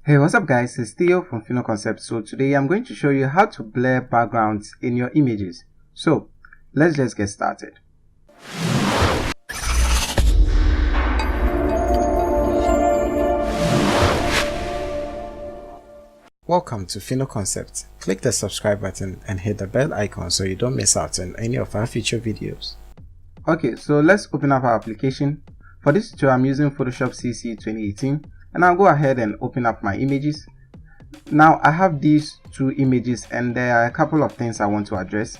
Hey, what's up guys, it's Theo from Concept. So today I'm going to show you how to blur backgrounds in your images. So let's just get started. Welcome to Concept. Click the subscribe button and hit the bell icon so you don't miss out on any of our future videos. Okay, so let's open up our application. For this tutorial I'm using Photoshop CC 2018 and I'll go ahead and open up my images. Now I have these two images and there are a couple of things I want to address.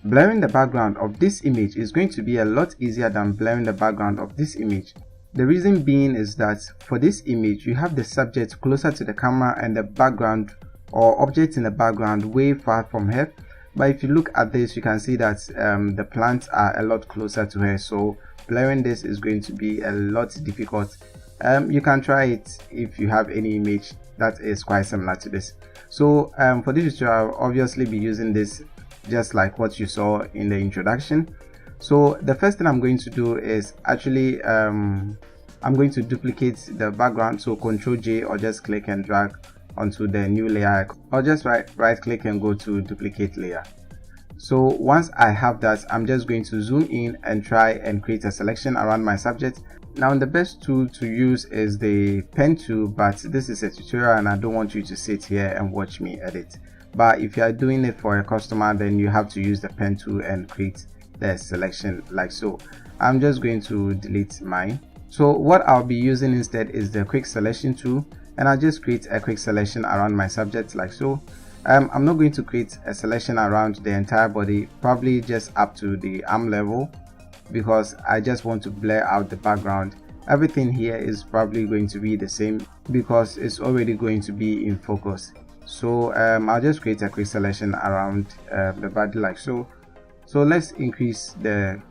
Blurring the background of this image is going to be a lot easier than blurring the background of this image. The reason being is that for this image you have the subject closer to the camera and the background or object in the background way far from her. But if you look at this, you can see that the plants are a lot closer to her, so blurring this is going to be a lot difficult. You can try it if you have any image that is quite similar to this. So for this tutorial I'll obviously be using this just like what you saw in the introduction. So the first thing I'm going to do is actually I'm going to duplicate the background, so Ctrl J or just click and drag onto the new layer, or just right click and go to duplicate layer. So once I have that, I'm just going to zoom in and try and create a selection around my subject. Now the best tool to use is the pen tool, but this is a tutorial and I don't want you to sit here and watch me edit. But if you are doing it for a customer, then you have to use the pen tool and create the selection like so. I'm just going to delete mine. So what I'll be using instead is the quick selection tool, and I'll just create a quick selection around my subject like so. I'm not going to create a selection around the entire body, probably just up to the arm level, because I just want to blur out the background. Everything here is probably going to be the same because it's already going to be in focus. So I'll just create a quick selection around the body like so. So let's increase the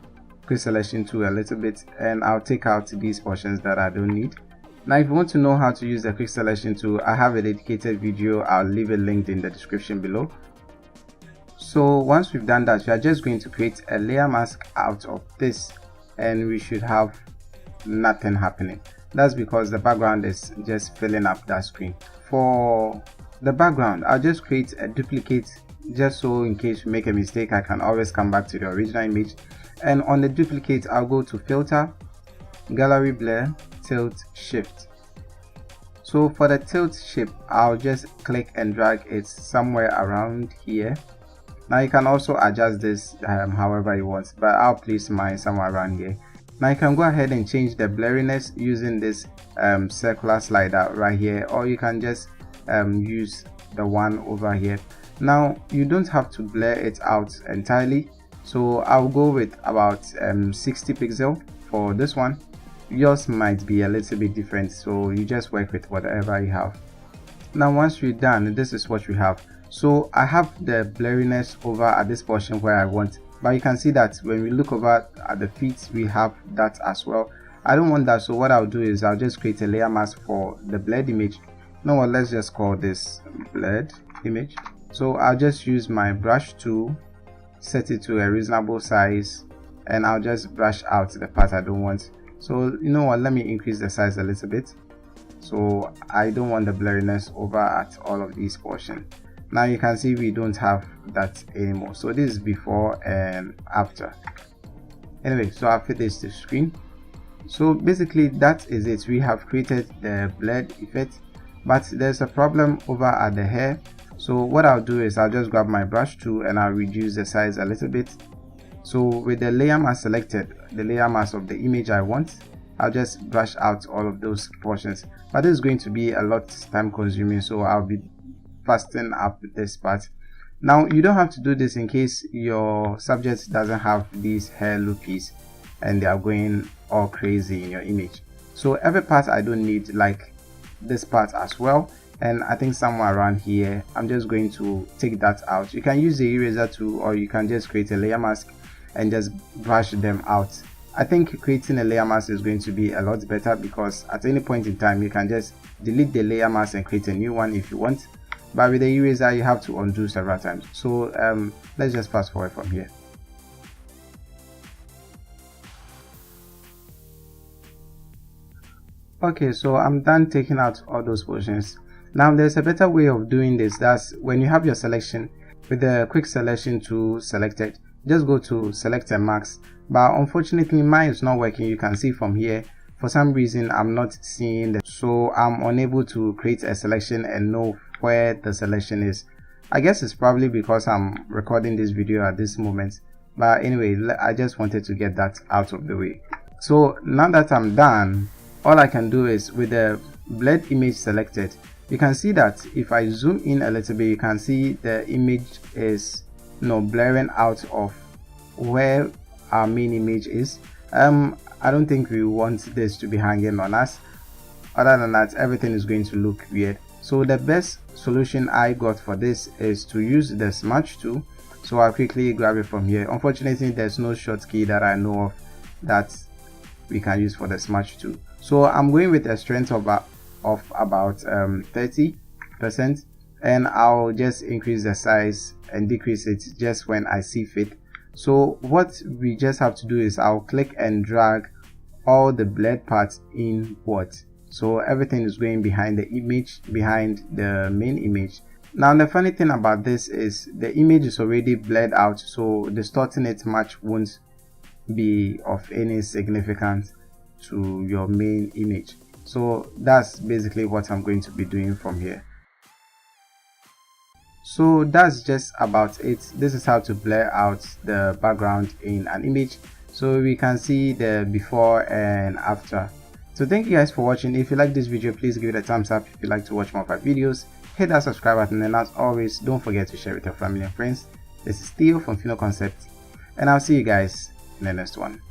quick selection tool a little bit, and I'll take out these portions that I don't need. Now if you want to know how to use the quick selection tool, I have a dedicated video. I'll leave it linked in the description below. So once we've done that, we are just going to create a layer mask out of this, and we should have nothing happening. That's because the background is just filling up that screen. For the background, I'll just create a duplicate just so in case we make a mistake I can always come back to the original image. And on the duplicate, I'll go to filter, gallery blur, tilt, shift. So for the tilt shift, I'll just click and drag it somewhere around here. Now you can also adjust this however you want, but I'll place mine somewhere around here. Now you can go ahead and change the blurriness using this circular slider right here, or you can just use the one over here. Now you don't have to blur it out entirely, so I'll go with about 60 pixel for this one. Yours might be a little bit different, so you just work with whatever you have. Now once you're done, this is what we have. So I have the blurriness over at this portion where I want, but you can see that when we look over at the feet, we have that as well. I don't want that, so what I'll do is I'll just create a layer mask for the blurred image. You know what, let's just call this blurred image. So I'll just use my brush tool, set it to a reasonable size, and I'll just brush out the part I don't want. So you know what, let me increase the size a little bit, so I don't want the blurriness over at all of these portions. Now you can see we don't have that anymore. So this is before and after. Anyway, so I'll fit this to the screen. So basically that is it. We have created the blurred effect, but there's a problem over at the hair. So what I'll do is I'll just grab my brush tool and I'll reduce the size a little bit. So with the layer mask selected, the layer mask of the image I want, I'll just brush out all of those portions. But this is going to be a lot time consuming, so I'll be fasten up this part. Now you don't have to do this in case your subject doesn't have these hair loopies and they are going all crazy in your image. So every part I don't need, like this part as well, and I think somewhere around here, I'm just going to take that out. You can use the eraser tool, or you can just create a layer mask and just brush them out. I think creating a layer mask is going to be a lot better, because at any point in time you can just delete the layer mask and create a new one if you want. But with the eraser you have to undo several times. So let's just fast forward from here. Okay, so I'm done taking out all those portions. Now there's a better way of doing this. That's when you have your selection with the quick selection tool selected, just go to select and max. But unfortunately mine is not working. You can see from here, for some reason I'm not seeing that, so I'm unable to create a selection and know where the selection is. I guess it's probably because I'm recording this video at this moment, but anyway, I just wanted to get that out of the way. So now that I'm done, all I can do is with the blend image selected, you can see that if I zoom in a little bit, you can see the image is blurring out of where our main image is. I don't think we want this to be hanging on us. Other than that, everything is going to look weird. So the best solution I got for this is to use the smudge tool. So I'll quickly grab it from here. Unfortunately, there's no shortcut that I know of that we can use for the smudge tool. So I'm going with a strength of about 30%, and I'll just increase the size and decrease it just when I see fit. So what we just have to do is I'll click and drag all the blend parts inward, so everything is going behind the image, behind the main image. Now the funny thing about this is the image is already blurred out, so distorting it much won't be of any significance to your main image. So that's basically what I'm going to be doing from here. So that's just about it. This is how to blur out the background in an image, so we can see the before and after. So thank you guys for watching. If you like this video, please give it a thumbs up. If you'd like to watch more of our videos, hit that subscribe button, and as always, don't forget to share with your family and friends. This is Theo from Fino Concept, and I'll see you guys in the next one.